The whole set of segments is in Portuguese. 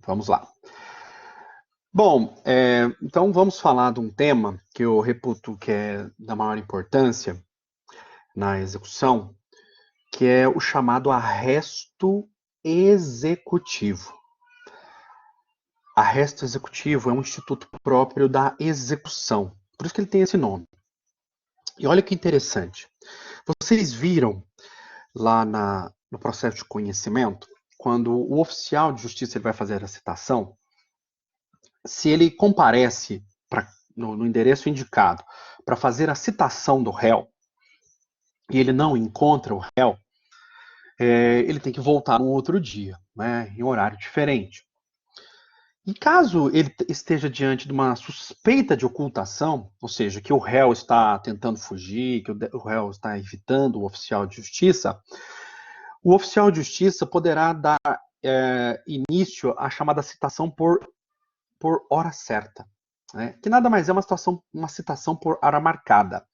Vamos lá. Bom, então vamos falar de um tema que eu reputo que é da maior importância na execução, que é o chamado arresto executivo. Arresto executivo é um instituto próprio da execução, por isso que ele tem esse nome. E olha que interessante. Vocês viram lá no processo de conhecimento, quando o oficial de justiça ele vai fazer a citação, se ele comparece no endereço indicado para fazer a citação do réu e ele não encontra o réu, ele tem que voltar no outro dia, né, em horário diferente. E caso ele esteja diante de uma suspeita de ocultação, ou seja, que o réu está tentando fugir, que o réu está evitando o oficial de justiça, o oficial de justiça poderá dar início à chamada citação por hora certa, né? Que nada mais é uma citação por hora marcada.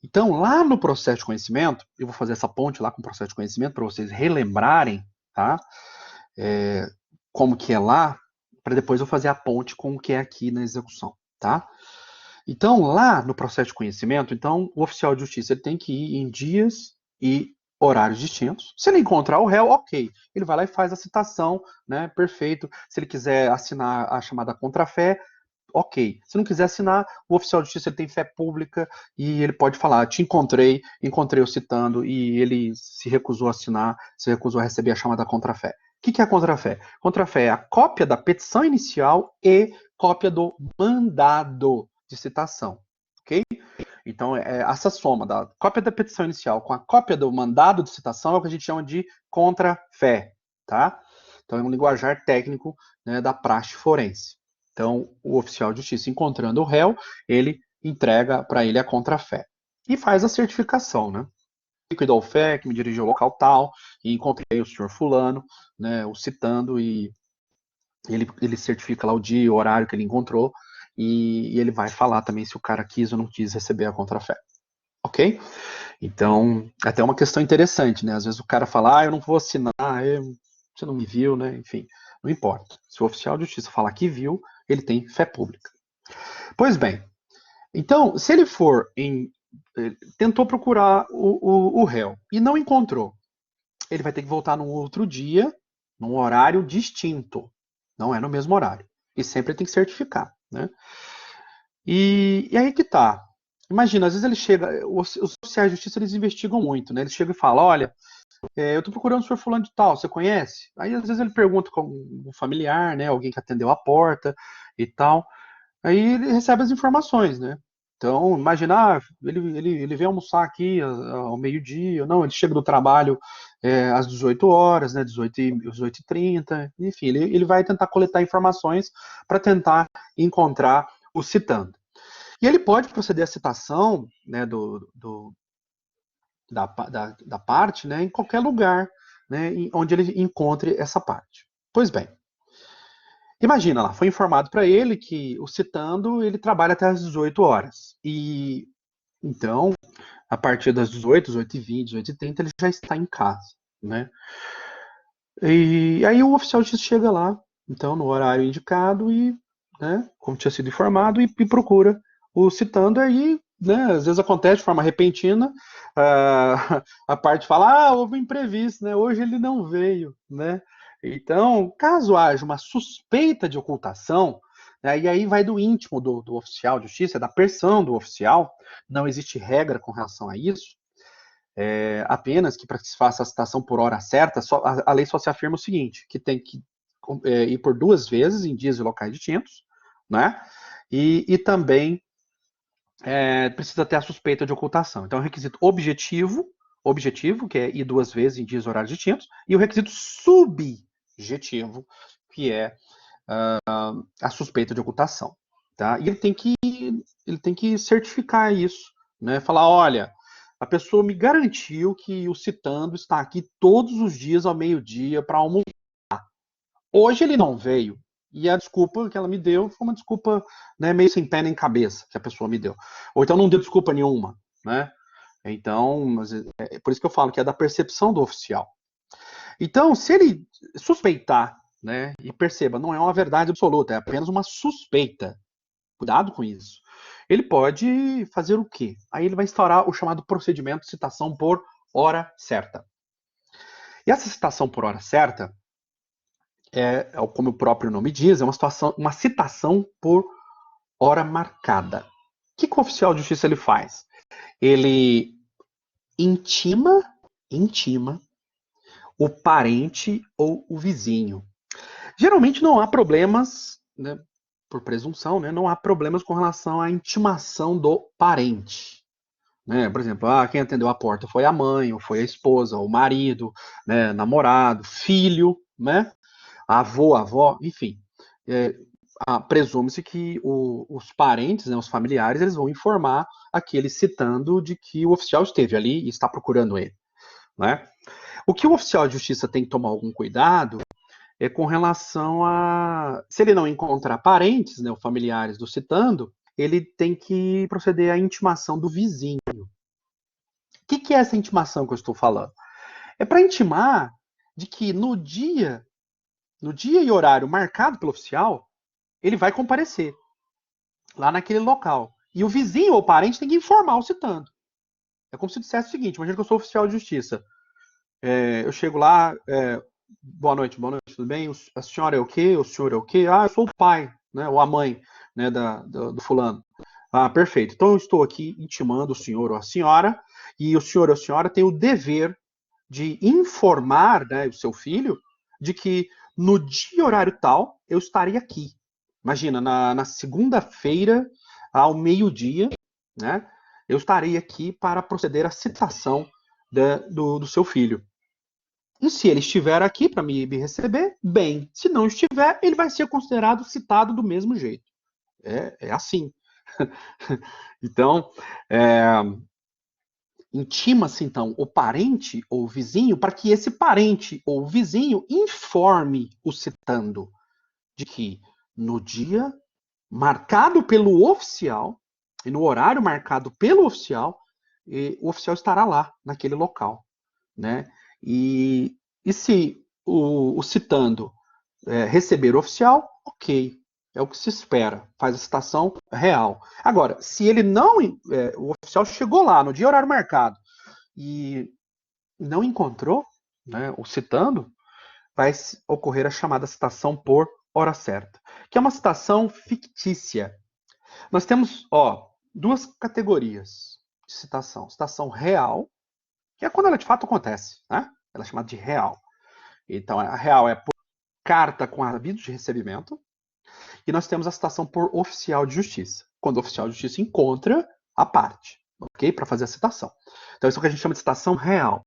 Então, lá no processo de conhecimento, eu vou fazer essa ponte lá com o processo de conhecimento para vocês relembrarem, tá? Como que é lá, para depois eu fazer a ponte com o que é aqui na execução, tá? Então, lá no processo de conhecimento, então, o oficial de justiça ele tem que ir em dias e horários distintos. Se ele encontrar o réu, ok. Ele vai lá e faz a citação, né? Perfeito. Se ele quiser assinar a chamada contrafé, ok. Se não quiser assinar, o oficial de justiça ele tem fé pública e ele pode falar: te encontrei o citando, e ele se recusou a assinar, se recusou a receber a chamada contrafé. O que é a contrafé? Contrafé é a cópia da petição inicial e cópia do mandado de citação, ok? Então, essa soma da cópia da petição inicial com a cópia do mandado de citação é o que a gente chama de contrafé, tá? Então, é um linguajar técnico, né, da praxe forense. Então, o oficial de justiça, encontrando o réu, ele entrega para ele a contrafé e faz a certificação, né? Liquidou fé, que me dirigiu ao local tal, e encontrei o senhor fulano, né, o citando, e ele certifica lá o dia, o horário que ele encontrou, e ele vai falar também se o cara quis ou não quis receber a contrafé. Ok? Então, até uma questão interessante, né? Às vezes o cara fala, eu não vou assinar, você não me viu, né? Enfim, não importa. Se o oficial de justiça falar que viu, ele tem fé pública. Pois bem, então, se ele for tentou procurar o réu e não encontrou, ele vai ter que voltar num outro dia, num horário distinto. Não é no mesmo horário. E sempre tem que certificar, né? E aí que tá. Imagina, às vezes ele chega, os oficiais de justiça eles investigam muito, né? Eles chegam e falam, olha, eu tô procurando o senhor fulano de tal, você conhece? Aí às vezes ele pergunta com um familiar, né? Alguém que atendeu a porta e tal. Aí ele recebe as informações, né? Então, imagina, ele vem almoçar aqui ao meio-dia, não, ele chega do trabalho às 18 horas, né, 18h30, enfim, ele vai tentar coletar informações para tentar encontrar o citando. E ele pode proceder à citação, né, da parte, né, em qualquer lugar, né, onde ele encontre essa parte. Pois bem, imagina lá, foi informado para ele que o citando ele trabalha até às 18 horas. E então, a partir das 18, 18h20, 18h30, ele já está em casa, né? E aí o oficial de justiça chega lá, então, no horário indicado e, né, como tinha sido informado, e procura o citando aí, né, às vezes acontece de forma repentina, a parte fala, houve um imprevisto, né, hoje ele não veio, né? Então, caso haja uma suspeita de ocultação, né, e aí vai do íntimo do oficial de justiça, da persão do oficial, não existe regra com relação a isso, apenas que para que se faça a citação por hora certa, a lei só se afirma o seguinte, que tem que ir por 2 vezes em dias e locais distintos, né? E também precisa ter a suspeita de ocultação. Então, é um requisito objetivo, que é ir 2 vezes em dias e horários distintos, e o requisito subjetivo, que é a suspeita de ocultação. Tá? E ele tem que certificar isso, né? Falar, olha, a pessoa me garantiu que o citando está aqui todos os dias ao meio-dia para almoçar. Hoje ele não veio. E a desculpa que ela me deu foi uma desculpa, né, meio sem pé nem cabeça que a pessoa me deu. Ou então não deu desculpa nenhuma, né? Então, por isso que eu falo que é da percepção do oficial. Então, se ele suspeitar né? E perceba, não é uma verdade absoluta, é apenas uma suspeita. Cuidado com isso. Ele pode fazer o quê? Aí ele vai instaurar o chamado procedimento de citação por hora certa. E essa citação por hora certa como o próprio nome diz, é uma citação por hora marcada. O que o oficial de justiça ele faz? Ele intima o parente ou o vizinho. Geralmente não há problemas, né, por presunção, né, não há problemas com relação à intimação do parente. Né? Por exemplo, quem atendeu a porta foi a mãe, ou foi a esposa, ou o marido, né, namorado, filho, né, avô, avó, enfim. É, presume-se que os parentes, né, os familiares, eles vão informar aquele citando de que o oficial esteve ali e está procurando ele. Né? O que o oficial de justiça tem que tomar algum cuidado é com relação a... Se ele não encontrar parentes, né, ou familiares do citando, ele tem que proceder à intimação do vizinho. O que é essa intimação que eu estou falando? É para intimar de que no dia e horário marcado pelo oficial, ele vai comparecer lá naquele local. E o vizinho ou parente tem que informar o citando. É como se dissesse o seguinte: imagina que eu sou oficial de justiça. Eu chego lá, boa noite, tudo bem? A senhora é o quê? O senhor é o quê? Eu sou o pai, né? Ou a mãe, né, do fulano. Perfeito. Então eu estou aqui intimando o senhor ou a senhora, e o senhor ou a senhora tem o dever de informar, né, o seu filho de que no dia e horário tal eu estarei aqui. Imagina, na segunda-feira, ao meio-dia, né, eu estarei aqui para proceder à citação do seu filho. E se ele estiver aqui para me receber, bem. Se não estiver, ele vai ser considerado citado do mesmo jeito. É assim. Então, intima-se, então, o parente ou o vizinho para que esse parente ou vizinho informe o citando de que no dia marcado pelo oficial e no horário marcado pelo oficial, o oficial estará lá, naquele local. Né? E se o citando receber o oficial, ok. É o que se espera, faz a citação real. Agora, se ele não. O oficial chegou lá no dia e horário marcado e não encontrou, né, o citando, vai ocorrer a chamada citação por hora certa, que é uma citação fictícia. Nós temos, duas categorias de citação. Citação real, que é quando ela de fato acontece, né? Ela é chamada de real. Então, a real é por carta com aviso de recebimento, e nós temos a citação por oficial de justiça, quando o oficial de justiça encontra a parte, ok? Para fazer a citação. Então, isso é o que a gente chama de citação real.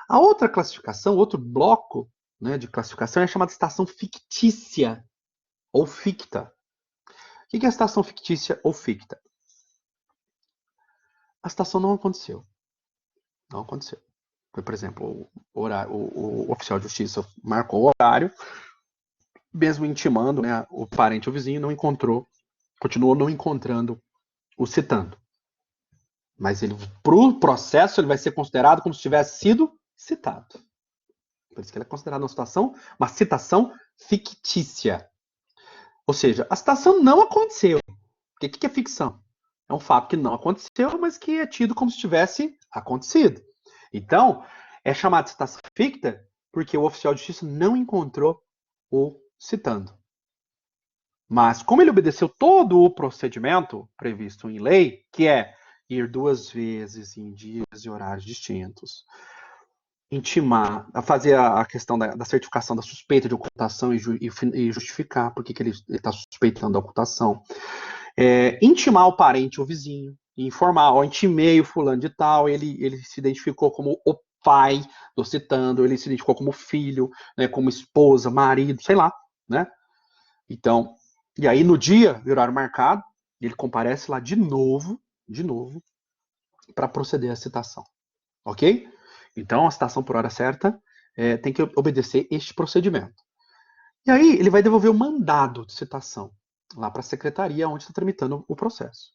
A outra classificação, outro bloco, né, de classificação é chamada de citação fictícia ou ficta. O que é a citação fictícia ou ficta? A citação não aconteceu. Não aconteceu. Por exemplo, o oficial de justiça marcou o horário, mesmo intimando, né, o parente ou vizinho, não encontrou, continuou não encontrando o citando. Mas para o processo, ele vai ser considerado como se tivesse sido citado. Por isso que ele é considerado uma citação fictícia. Ou seja, a citação não aconteceu. O que é ficção? É um fato que não aconteceu, mas que é tido como se tivesse acontecido. Então, é chamado de citação ficta porque o oficial de justiça não encontrou o citando. Mas, como ele obedeceu todo o procedimento previsto em lei, que é ir 2 vezes em dias e horários distintos, intimar, fazer a questão da certificação da suspeita de ocultação e justificar por que ele está suspeitando da ocultação, intimar o parente ou vizinho, informar, intimei o fulano de tal, ele se identificou como o pai do citando, ele se identificou como filho, né, como esposa, marido, sei lá, né? Então, e aí no dia, horário marcado, ele comparece lá de novo, para proceder à citação, ok? Então, a citação por hora certa tem que obedecer este procedimento. E aí, ele vai devolver o mandado de citação lá para a secretaria onde está tramitando o processo.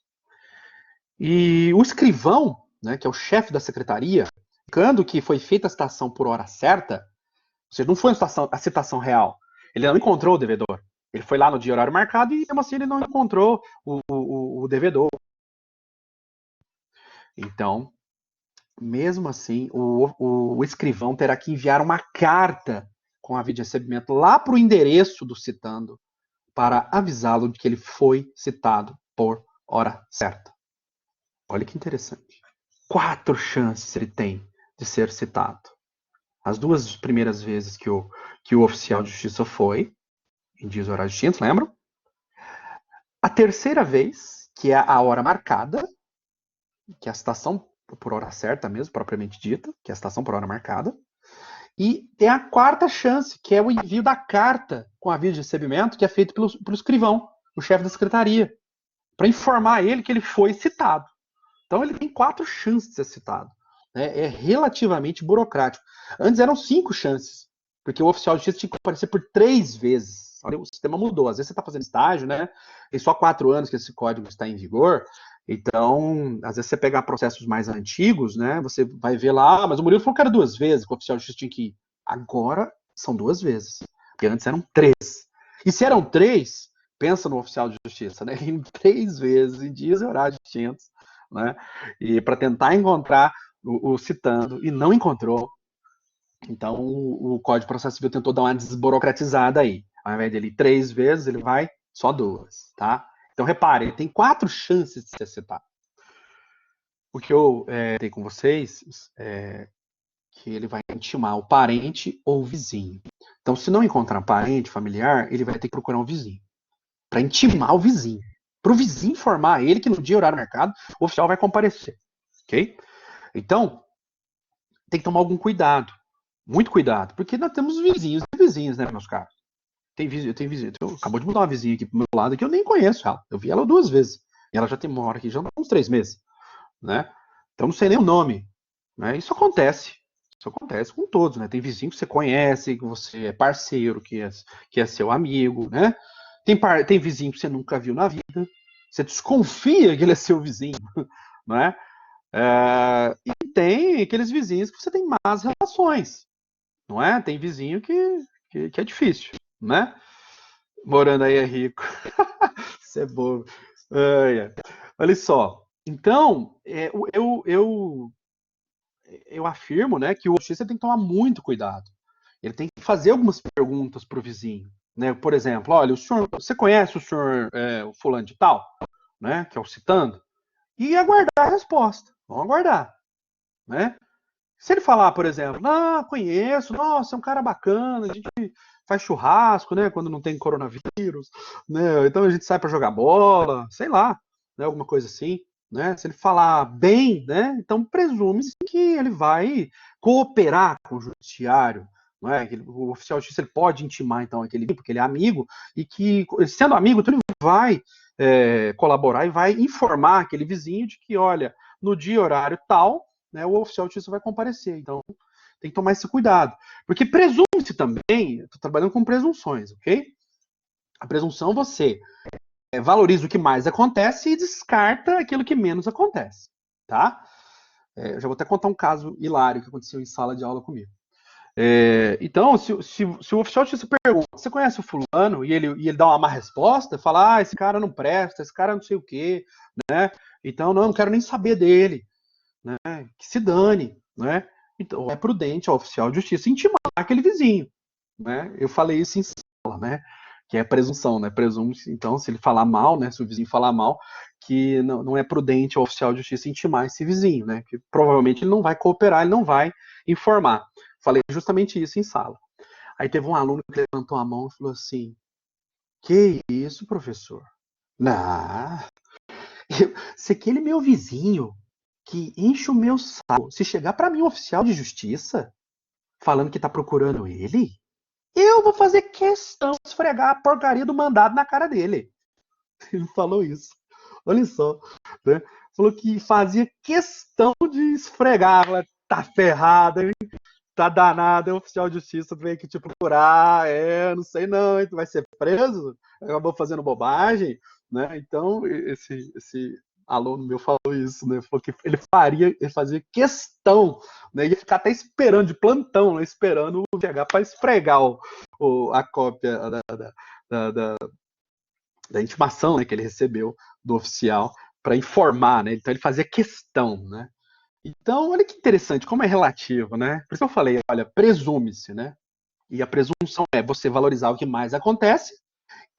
E o escrivão, né, que é o chefe da secretaria, indicando que foi feita a citação por hora certa, ou seja, não foi a citação real, Ele não encontrou o devedor. Ele foi lá no dia e horário marcado e, mesmo assim, ele não encontrou o devedor. Então, mesmo assim, o escrivão terá que enviar uma carta com aviso de recebimento lá para o endereço do citando para avisá-lo de que ele foi citado por hora certa. Olha que interessante. 4 chances ele tem de ser citado. As 2 primeiras vezes que o oficial de justiça foi, em dias e horários distintos, lembram? A terceira vez, que é a hora marcada, que é a citação por hora certa mesmo, propriamente dita, que é a citação por hora marcada. E tem a quarta chance, que é o envio da carta com aviso de recebimento, que é feito pelo escrivão, o chefe da secretaria, para informar ele que ele foi citado. Então ele tem 4 chances de ser citado. É relativamente burocrático. Antes eram 5 chances, porque o oficial de justiça tinha que comparecer por 3 vezes. Olha, o sistema mudou. Às vezes você está fazendo estágio, né? Tem só 4 anos que esse código está em vigor. Então, às vezes você pegar processos mais antigos, né? Você vai ver lá, mas o Murilo falou que era 2 vezes que o oficial de justiça tinha que ir. Agora são 2 vezes. Porque antes eram 3. E se eram 3, pensa no oficial de justiça, né? Em 3 vezes, em dias e horários distintos, né? E para tentar encontrar o citando e não encontrou. Então o Código de Processo Civil tentou dar uma desburocratizada aí. Ao invés dele ir 3 vezes, ele vai só 2, tá? Então repare, ele tem 4 chances de ser citado. O que eu tenho com vocês é que ele vai intimar o parente ou o vizinho. Então, se não encontrar parente, familiar, ele vai ter que procurar um vizinho para intimar o vizinho. Para o vizinho informar ele que no dia horário marcado o oficial vai comparecer, ok? Então, tem que tomar algum cuidado, muito cuidado, porque nós temos vizinhos e vizinhos, né, meus caros? Eu tenho vizinho, acabou de mudar uma vizinha aqui pro meu lado que eu nem conheço ela. Eu vi ela 2 vezes. E ela já tem uma hora aqui, já há uns 3 meses, né? Então não sei nem o nome, né? Isso acontece. Isso acontece com todos, né? Tem vizinho que você conhece, que você é parceiro, que é seu amigo, né? Tem vizinho que você nunca viu na vida. Você desconfia que ele é seu vizinho, né? E tem aqueles vizinhos que você tem más relações, não é? Tem vizinho que é difícil, né? Morando aí é rico. Isso é bobo. Olha só. Então, eu afirmo, né, que o justiça tem que tomar muito cuidado. Ele tem que fazer algumas perguntas para o vizinho, né? Por exemplo, olha, você conhece o senhor o fulano de tal, né? Que é o citando, e aguardar a resposta. Vamos aguardar, né? Se ele falar, por exemplo, não, conheço, nossa, é um cara bacana, a gente faz churrasco, né, quando não tem coronavírus, né, então a gente sai para jogar bola, sei lá, né, alguma coisa assim, né, se ele falar bem, né, então presume-se que ele vai cooperar com o judiciário, não é? O oficial de justiça ele pode intimar, então, aquele porque ele é amigo, e que, sendo amigo, então ele vai colaborar e vai informar aquele vizinho de que, olha, no dia e horário tal, né, o oficial de justiça vai comparecer. Então, tem que tomar esse cuidado. Porque presume-se também, estou trabalhando com presunções, ok? A presunção você valoriza o que mais acontece e descarta aquilo que menos acontece, tá? Eu já vou até contar um caso hilário que aconteceu em sala de aula comigo. Então, se o oficial de justiça pergunta, você conhece o fulano? E ele dá uma má resposta, fala, esse cara não presta, esse cara não sei o quê, né? Então, não quero nem saber dele. Né, que se dane, né? Então é prudente ao oficial de justiça intimar aquele vizinho, né? Eu falei isso em sala, né? Que é presunção, né? Presume, então, se ele falar mal, né? Se o vizinho falar mal, que não é prudente ao oficial de justiça intimar esse vizinho, né? Que provavelmente ele não vai cooperar, ele não vai informar. Falei justamente isso em sala. Aí teve um aluno que levantou a mão e falou assim: que isso, professor? Não, se aquele meu vizinho que enche o meu saco, se chegar para mim um oficial de justiça falando que tá procurando ele, eu vou fazer questão de esfregar a porcaria do mandado na cara dele. Ele falou isso. Olha só, né? Falou que fazia questão de esfregar. Falou, tá ferrado, hein? Tá danado, é um oficial de justiça veio aqui te procurar, não sei não, hein? Tu vai ser preso? Acabou fazendo bobagem, né? Então, esse aluno meu falou isso, né? Falou que ele fazia questão, né? Ia ficar até esperando, de plantão, né? Esperando chegar para esfregar a cópia da, da intimação, né, que ele recebeu do oficial para informar, né? Então ele fazia questão, né? Então, olha que interessante, como é relativo, né? Por isso que eu falei, olha, presume-se, né? E a presunção é você valorizar o que mais acontece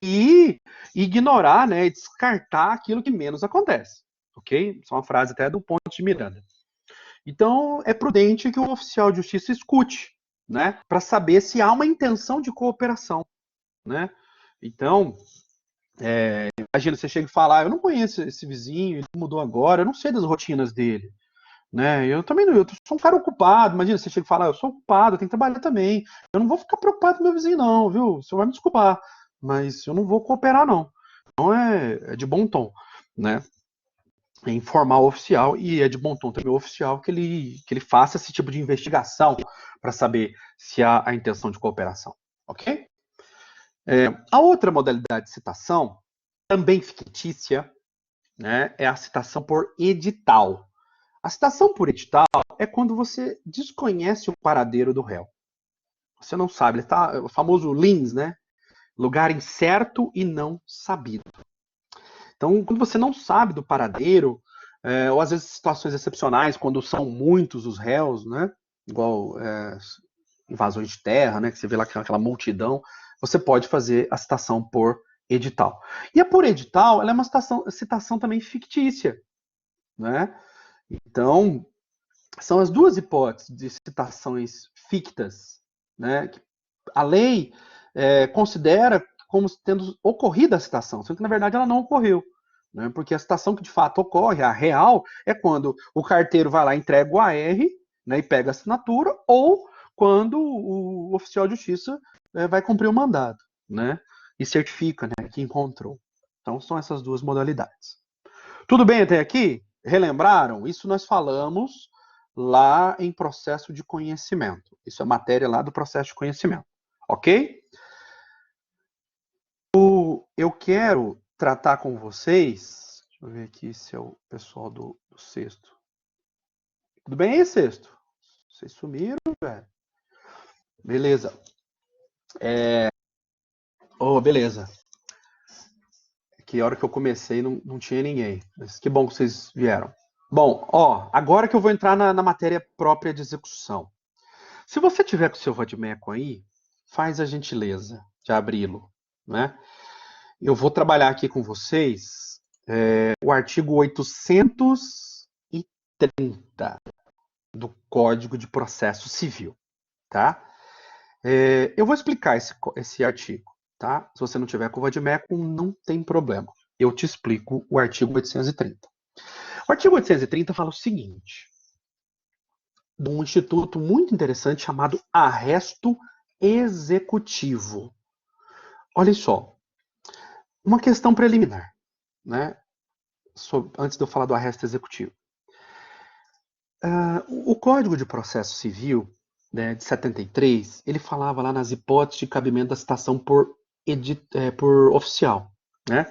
e ignorar, né, e descartar aquilo que menos acontece, ok? Isso é uma frase até do Ponte de Miranda. Então, é prudente que o oficial de justiça escute, né, para saber se há uma intenção de cooperação, né? Então, imagina, você chega e fala, eu não conheço esse vizinho, ele mudou agora, eu não sei das rotinas dele, né? Eu também não, eu sou um cara ocupado, imagina, você chega e fala, eu sou ocupado, eu tenho que trabalhar também, eu não vou ficar preocupado com meu vizinho não, viu? O senhor vai me desculpar, mas eu não vou cooperar não. Então é de bom tom, né? É informar o oficial e é de bom tom também o oficial que ele faça esse tipo de investigação para saber se há a intenção de cooperação, ok? A outra modalidade de citação, também fictícia, né, é a citação por edital. A citação por edital é quando você desconhece o paradeiro do réu. Você não sabe, ele está, o famoso LINS, né? Lugar incerto e não sabido. Então, quando você não sabe do paradeiro, ou às vezes situações excepcionais, quando são muitos os réus, né? Igual invasões de terra, né? Que você vê lá aquela multidão, você pode fazer a citação por edital. E a por edital, ela é uma citação também fictícia, né? Então, são as duas hipóteses de citações fictas, né? Que a lei considera como tendo ocorrido a citação, sendo que na verdade ela não ocorreu. Né? Porque a citação que de fato ocorre, a real, é quando o carteiro vai lá e entrega o AR, né, e pega a assinatura, ou quando o oficial de justiça vai cumprir o mandado, né? E certifica, né, que encontrou. Então são essas duas modalidades. Tudo bem até aqui? Relembraram? Isso nós falamos lá em processo de conhecimento. Isso é matéria lá do processo de conhecimento. Ok? Eu quero tratar com vocês. Deixa eu ver aqui se é o pessoal do sexto. Tudo bem aí, sexto? Vocês sumiram, velho? Beleza. Beleza. Que hora que eu comecei não tinha ninguém. Mas que bom que vocês vieram. Bom, agora que eu vou entrar na matéria própria de execução. Se você tiver com o seu Vadimeco aí, faz a gentileza de abri-lo, né? Eu vou trabalhar aqui com vocês o artigo 830 do Código de Processo Civil, tá? Eu vou explicar esse artigo, tá? Se você não tiver com o Vadimeco, não tem problema. Eu te explico o artigo 830. O artigo 830 fala o seguinte: de um instituto muito interessante chamado arresto executivo. Olha só, uma questão preliminar, né? Antes de eu falar do arresto executivo. O Código de Processo Civil, né, de 73, ele falava lá nas hipóteses de cabimento da citação por oficial, né?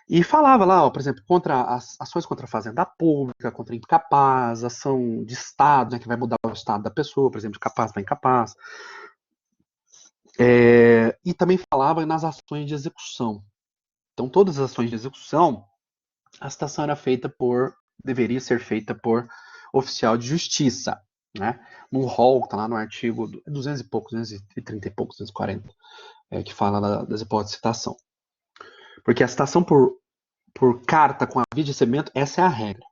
E falava lá, ó, por exemplo, contra as ações contra a fazenda pública, contra incapaz, ação de Estado, né, que vai mudar o estado da pessoa, por exemplo, de capaz para incapaz. E também falava nas ações de execução. Então, todas as ações de execução, a citação deveria ser feita por oficial de justiça, né? No rol, está lá no artigo 200 e poucos, 230 e poucos, 240, que fala das hipóteses de citação. Porque a citação por carta com aviso de recebimento, essa é a regra.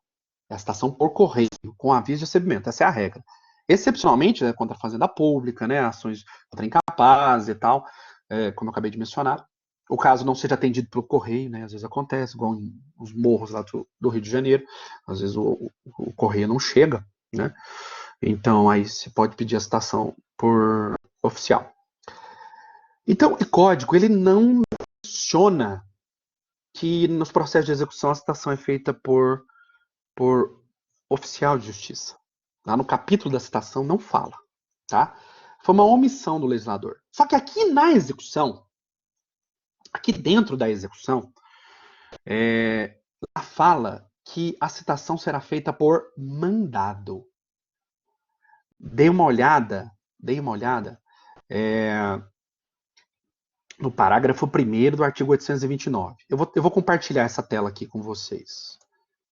É a citação por correio com aviso de recebimento, essa é a regra. Excepcionalmente, né, contra a fazenda pública, né, ações contra incapazes e tal, como eu acabei de mencionar, o caso não seja atendido pelo correio, né, às vezes acontece, igual nos morros lá do Rio de Janeiro, às vezes o correio não chega, né, então aí você pode pedir a citação por oficial. Então, o código, ele não menciona que nos processos de execução a citação é feita por oficial de justiça. Lá no capítulo da citação não fala, tá? Foi uma omissão do legislador. Só que aqui na execução, aqui dentro da execução, ela fala que a citação será feita por mandado. Dei uma olhada no parágrafo 1º do artigo 829. Eu vou compartilhar essa tela aqui com vocês.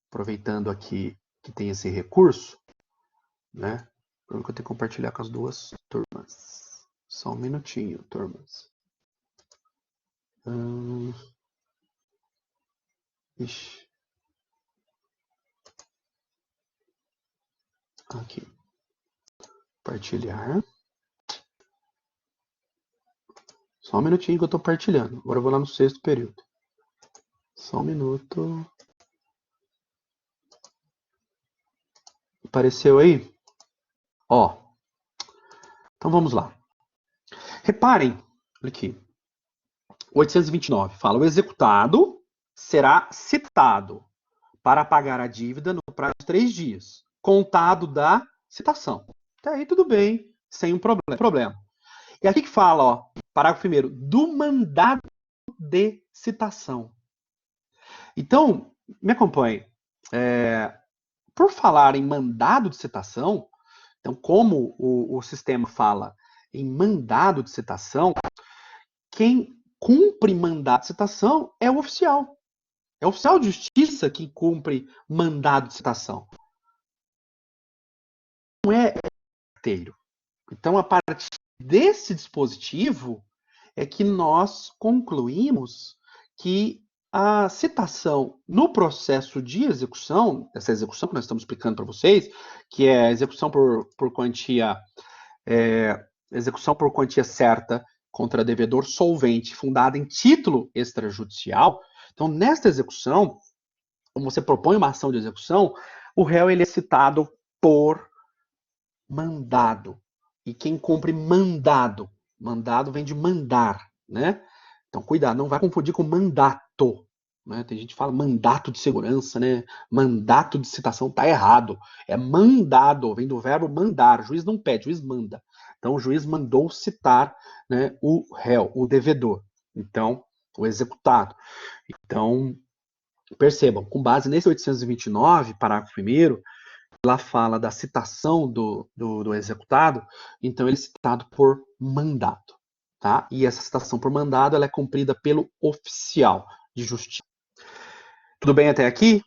Aproveitando aqui que tem esse recurso, né? Eu tenho que compartilhar com as duas turmas. Só um minutinho, turmas. Ixi. Aqui. Compartilhar. Só um minutinho que eu estou partilhando. Agora eu vou lá no 6º período. Só um minuto. Apareceu aí? Ó. Então vamos lá. Reparem, olha aqui. 829 fala: o executado será citado para pagar a dívida no prazo de 3 dias, contado da citação. Até aí tudo bem, sem um problema. E aqui que fala, ó, parágrafo 1º, do mandado de citação. Então, me acompanhe. Por falar em mandado de citação, então, como o sistema fala em mandado de citação, quem cumpre mandado de citação é o oficial. É o oficial de justiça que cumpre mandado de citação. Não é carteiro. Então, a partir desse dispositivo é que nós concluímos que a citação no processo de execução, essa execução que nós estamos explicando para vocês, que é a execução por quantia certa contra devedor solvente, fundada em título extrajudicial. Então, nesta execução, como você propõe uma ação de execução, o réu ele é citado por mandado. E quem cumpre mandado vem de mandar, né? Então, cuidado, não vai confundir com mandato. Né? Tem gente que fala mandato de segurança, né? Mandato de citação, tá errado. É mandado, vem do verbo mandar. O juiz não pede, o juiz manda. Então, o juiz mandou citar, né, o réu, o devedor. Então, o executado. Então, percebam, com base nesse 829, parágrafo 1º, lá fala da citação do executado, então ele é citado por mandado. Tá? E essa citação por mandado ela é cumprida pelo oficial de justiça. Tudo bem até aqui?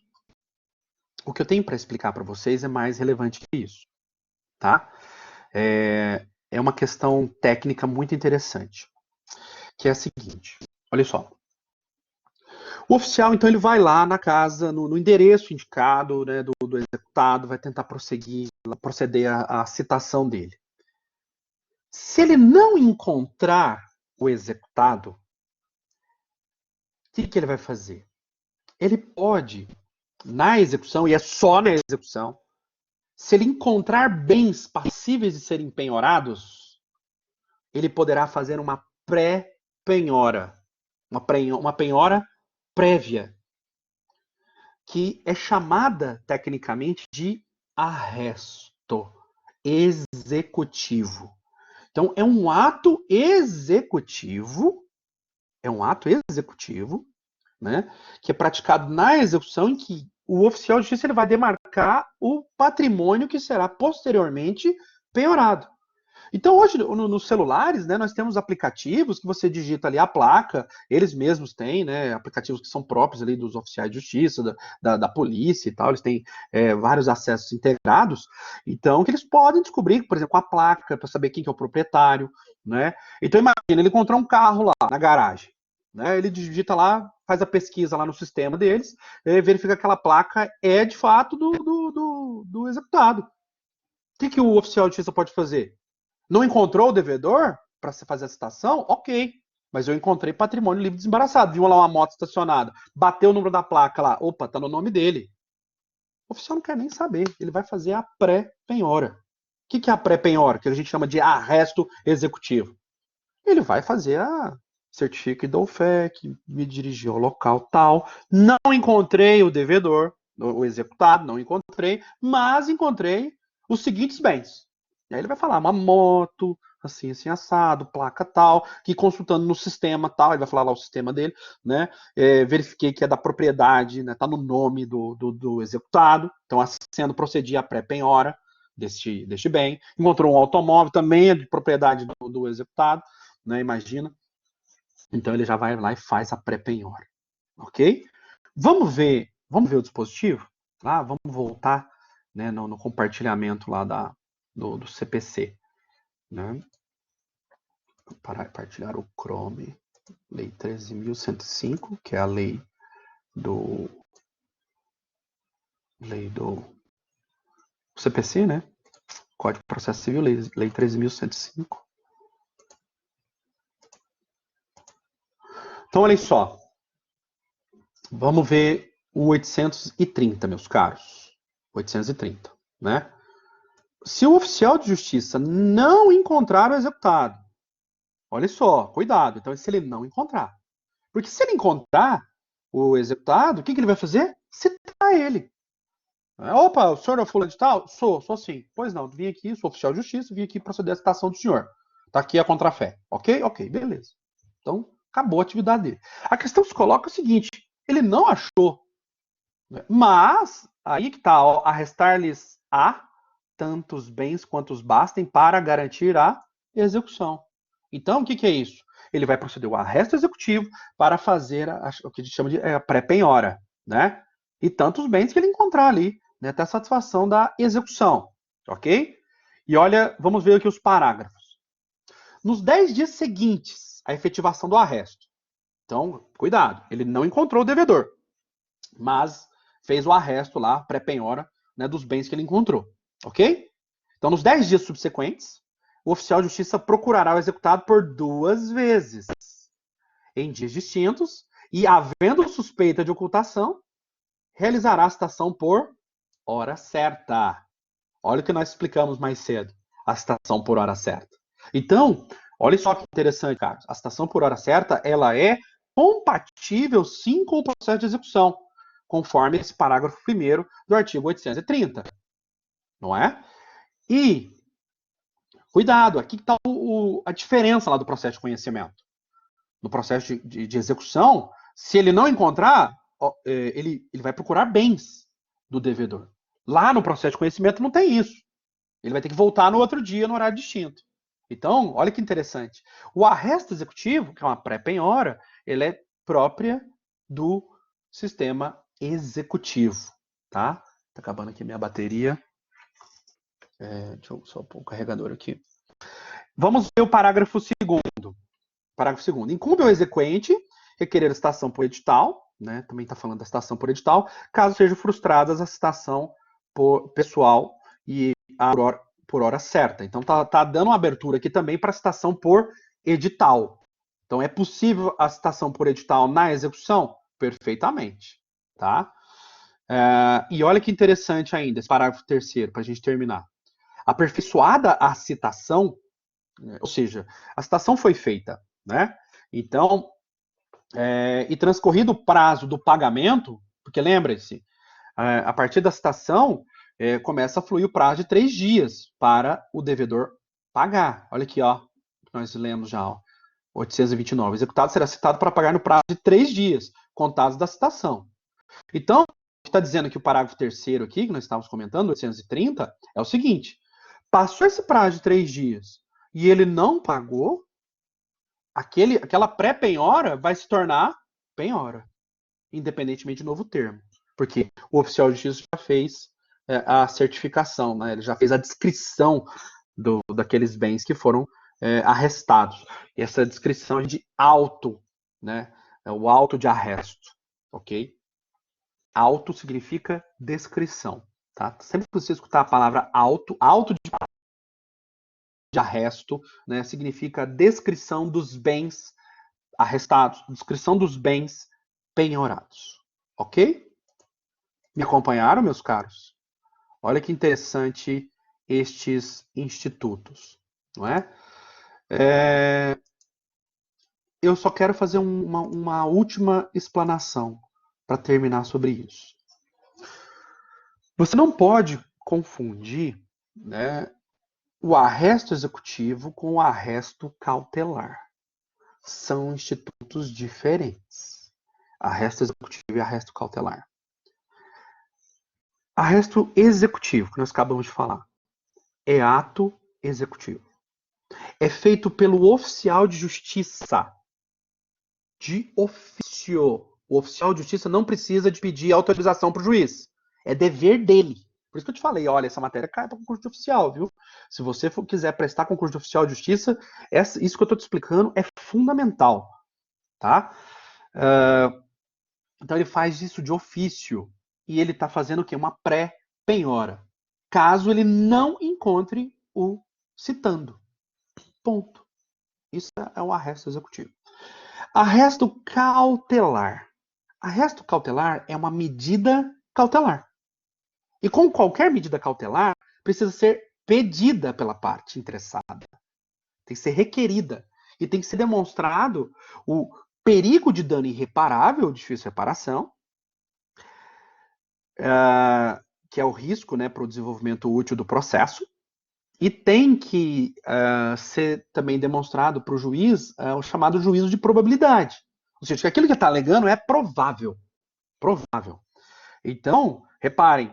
O que eu tenho para explicar para vocês é mais relevante que isso. Tá? É uma questão técnica muito interessante, que é a seguinte. Olha só. O oficial, então, ele vai lá na casa, no endereço indicado, né, do executado, vai tentar proceder à citação dele. Se ele não encontrar o executado, o que ele vai fazer? Ele pode, na execução, e é só na execução, se ele encontrar bens passíveis de serem penhorados, ele poderá fazer uma pré-penhora, uma penhora prévia, que é chamada tecnicamente de arresto executivo. Então, é um ato executivo, né, que é praticado na execução, em que o oficial de justiça ele vai demarcar o patrimônio que será posteriormente penhorado. Então, hoje, nos celulares, né, nós temos aplicativos que você digita ali a placa, eles mesmos têm, né, aplicativos que são próprios ali dos oficiais de justiça, da polícia e tal, eles têm vários acessos integrados, então que eles podem descobrir, por exemplo, a placa, para saber quem que é o proprietário, né? Então, imagina, ele encontrou um carro lá na garagem, né, ele digita lá, faz a pesquisa lá no sistema deles, verifica que aquela placa é, de fato, do executado. O que o oficial de justiça pode fazer? Não encontrou o devedor para fazer a citação? Ok. Mas eu encontrei patrimônio livre desembaraçado. Viu lá uma moto estacionada. Bateu o número da placa lá. Opa, tá no nome dele. O oficial não quer nem saber. Ele vai fazer a pré-penhora. O que é a pré-penhora? Que a gente chama de arresto executivo. Ele vai fazer a certifique do OFEC, me dirigir ao local tal. Não encontrei o devedor, o executado, não encontrei, mas encontrei os seguintes bens. E aí ele vai falar uma moto, assim, assim, assado, placa tal, que consultando no sistema tal, ele vai falar lá o sistema dele, né? Verifiquei que é da propriedade, né? Tá no nome do executado, então sendo procedia a pré-penhora deste bem. Encontrou um automóvel, também é de propriedade do executado, né? Imagina. Então ele já vai lá e faz a pré-penhora, ok? Vamos ver o dispositivo? Vamos voltar, né, no compartilhamento lá do CPC, né? Para compartilhar o Chrome, lei 13.105, que é a do lei do CPC, né? Código de Processo Civil, lei 13.105. Então, olha só. Vamos ver o 830, meus caros. 830, né? Se o oficial de justiça não encontrar o executado, olha só, cuidado. Então, se ele não encontrar. Porque se ele encontrar o executado, o que ele vai fazer? Citar ele. Opa, o senhor é o fulano de tal? Sou sim. Pois não, vim aqui, sou oficial de justiça, vim aqui proceder à citação do senhor. Tá aqui a contrafé. Ok? Ok, beleza. Então, acabou a atividade dele. A questão se coloca é o seguinte, ele não achou, né? Mas, aí que está, arrestar-lhes a tantos bens quantos bastem para garantir a execução. Então, o que é isso? Ele vai proceder ao arresto executivo para fazer o que a gente chama de pré-penhora, né? E tantos bens que ele encontrar ali, né, até a satisfação da execução, ok? E olha, vamos ver aqui os parágrafos. Nos 10 dias seguintes à efetivação do arresto, então, cuidado, ele não encontrou o devedor, mas fez o arresto lá, pré-penhora, né, dos bens que ele encontrou, ok? Então, nos 10 dias subsequentes, o oficial de justiça procurará o executado por 2 vezes, em dias distintos, e, havendo suspeita de ocultação, realizará a citação por hora certa. Olha o que nós explicamos mais cedo, a citação por hora certa. Então, olha só que interessante, Carlos. A citação por hora certa, ela é compatível, sim, com o processo de execução, conforme esse parágrafo 1º do artigo 830. Não é? E, cuidado, aqui está a diferença lá do processo de conhecimento. No processo de execução, se ele não encontrar, ele vai procurar bens do devedor. Lá no processo de conhecimento não tem isso. Ele vai ter que voltar no outro dia, no horário distinto. Então, olha que interessante. O arresto executivo, que é uma pré-penhora, ele é própria do sistema executivo, tá? Tá acabando aqui minha bateria. Deixa eu só pôr o carregador aqui. Vamos ver o parágrafo 2º. Parágrafo 2º. Incumbe ao exequente requerer a citação por edital, né? Também está falando da citação por edital, caso sejam frustradas a citação por pessoal e por hora certa. Então tá dando uma abertura aqui também para citação por edital. Então é possível a citação por edital na execução? Perfeitamente, tá? E olha que interessante ainda, esse parágrafo 3º, para a gente terminar. Aperfeiçoada a citação, ou seja, a citação foi feita, né? Então, e transcorrido o prazo do pagamento, porque lembre-se, a partir da citação, começa a fluir o prazo de 3 dias para o devedor pagar. Olha aqui, ó, nós lemos já, ó, 829. O executado será citado para pagar no prazo de 3 dias, contados da citação. Então, o que está dizendo aqui o parágrafo 3º aqui, que nós estávamos comentando, 830, é o seguinte: passou esse prazo de 3 dias e ele não pagou, aquela pré-penhora vai se tornar penhora, independentemente de novo termo. Porque o oficial de justiça já fez a certificação, né? Ele já fez a descrição daqueles bens que foram arrestados. E essa descrição é de auto, né? É o auto de arresto, ok? Auto significa descrição, tá? Sempre que você escutar a palavra auto de arresto, né, significa descrição dos bens arrestados, descrição dos bens penhorados, ok? Me acompanharam, meus caros? Olha que interessante estes institutos, não é? Eu só quero fazer uma última explanação para terminar sobre isso. Você não pode confundir, né, o arresto executivo com o arresto cautelar. São institutos diferentes. Arresto executivo e arresto cautelar. Arresto executivo, que nós acabamos de falar, é ato executivo. É feito pelo oficial de justiça. De ofício. O oficial de justiça não precisa de pedir autorização para o juiz. É dever dele. Por isso que eu te falei, olha, essa matéria cai para concurso de oficial, viu? Se você quiser prestar concurso de oficial de justiça, isso que eu estou te explicando é fundamental, tá? Então ele faz isso de ofício e ele está fazendo o quê? Uma pré-penhora. Caso ele não encontre o citando. Ponto. Isso é o arresto executivo. Arresto cautelar. Arresto cautelar é uma medida cautelar. E como qualquer medida cautelar, precisa ser pedida pela parte interessada. Tem que ser requerida. E tem que ser demonstrado o perigo de dano irreparável, difícil reparação, que é o risco, né, para o desenvolvimento útil do processo. E tem que ser também demonstrado para o juiz o chamado juízo de probabilidade. Ou seja, que aquilo que está alegando é provável. Provável. Então, reparem,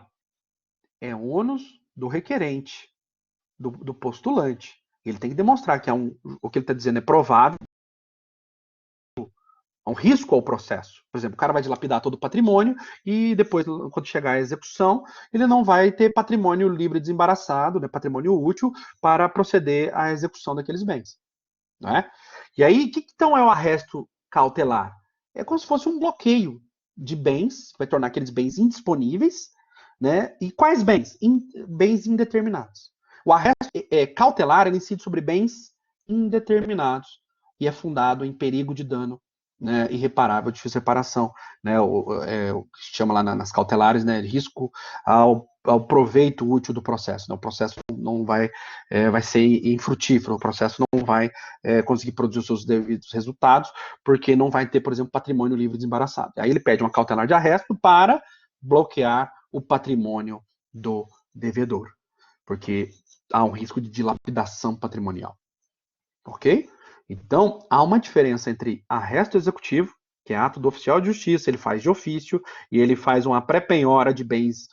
é ônus do requerente, do postulante. Ele tem que demonstrar que o que ele está dizendo é provável, há um risco ao processo. Por exemplo, o cara vai dilapidar todo o patrimônio e depois, quando chegar à execução, ele não vai ter patrimônio livre desembaraçado, né, patrimônio útil, para proceder à execução daqueles bens. Né? E aí, o que então é o arresto cautelar? É como se fosse um bloqueio de bens, vai tornar aqueles bens indisponíveis, né? E quais bens? Bens indeterminados. O arresto cautelar ele incide sobre bens indeterminados e é fundado em perigo de dano, né, irreparável, difícil reparação, né, o que se chama lá nas cautelares, né, risco ao proveito útil do processo. Né, o processo não vai ser infrutífero, o processo não vai conseguir produzir os seus devidos resultados, porque não vai ter, por exemplo, patrimônio livre desembaraçado. Aí ele pede uma cautelar de arresto para bloquear o patrimônio do devedor, porque há um risco de dilapidação patrimonial. Ok? Então, há uma diferença entre arresto executivo, que é ato do oficial de justiça, ele faz de ofício, e ele faz uma pré-penhora de bens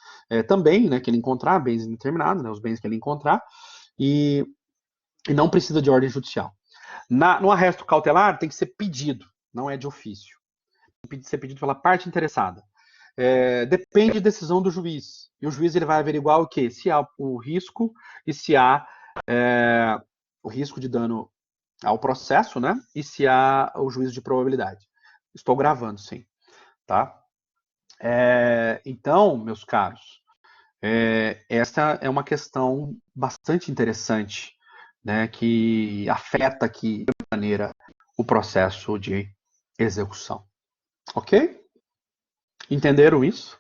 também, né, que ele encontrar, bens indeterminados, né, os bens que ele encontrar, e não precisa de ordem judicial. No arresto cautelar, tem que ser pedido, não é de ofício. Tem que ser pedido pela parte interessada. Depende da decisão do juiz. E o juiz ele vai averiguar o quê? Se há o risco e se há o risco de dano ao processo, né? E se há o juízo de probabilidade. Estou gravando, sim. Tá? Então, meus caros, essa é uma questão bastante interessante, né? Que afeta aqui, de maneira, o processo de execução. Ok? Entenderam isso?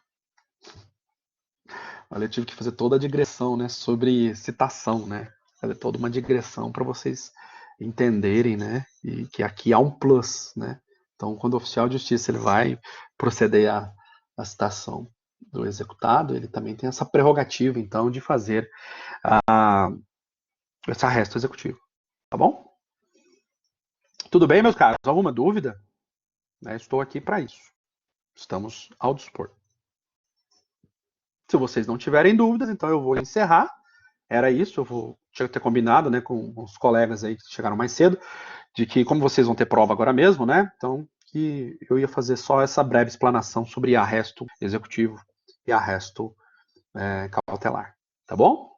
Olha, eu tive que fazer toda a digressão, né, sobre citação, né? Fazer toda uma digressão para vocês entenderem, né? E que aqui há um plus, né? Então, quando o oficial de justiça ele vai proceder à citação do executado, ele também tem essa prerrogativa, então, de fazer esse arresto executivo. Tá bom? Tudo bem, meus caros? Alguma dúvida? Estou aqui para isso. Estamos ao dispor. Se vocês não tiverem dúvidas, então eu vou encerrar. Era isso, tinha que ter combinado, né, com os colegas aí que chegaram mais cedo, de que como vocês vão ter prova agora mesmo, né, então que eu ia fazer só essa breve explanação sobre arresto executivo e arresto cautelar, tá bom?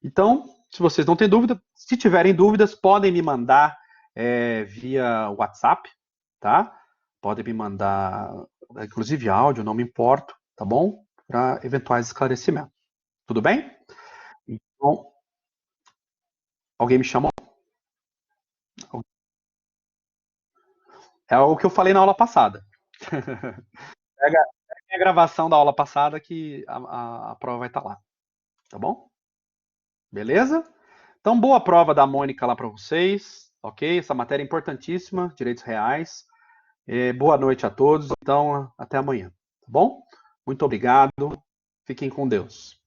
Então, se vocês não têm dúvida, se tiverem dúvidas, podem me mandar via WhatsApp, tá? Podem me mandar, inclusive áudio, não me importo, tá bom? Para eventuais esclarecimentos. Tudo bem? Então, alguém me chamou? É o que eu falei na aula passada. Pega a gravação da aula passada que a prova vai estar lá. Tá bom? Beleza? Então, boa prova da Mônica lá para vocês. Ok? Essa matéria é importantíssima, direitos reais. Boa noite a todos. Então, até amanhã. Tá bom? Muito obrigado. Fiquem com Deus.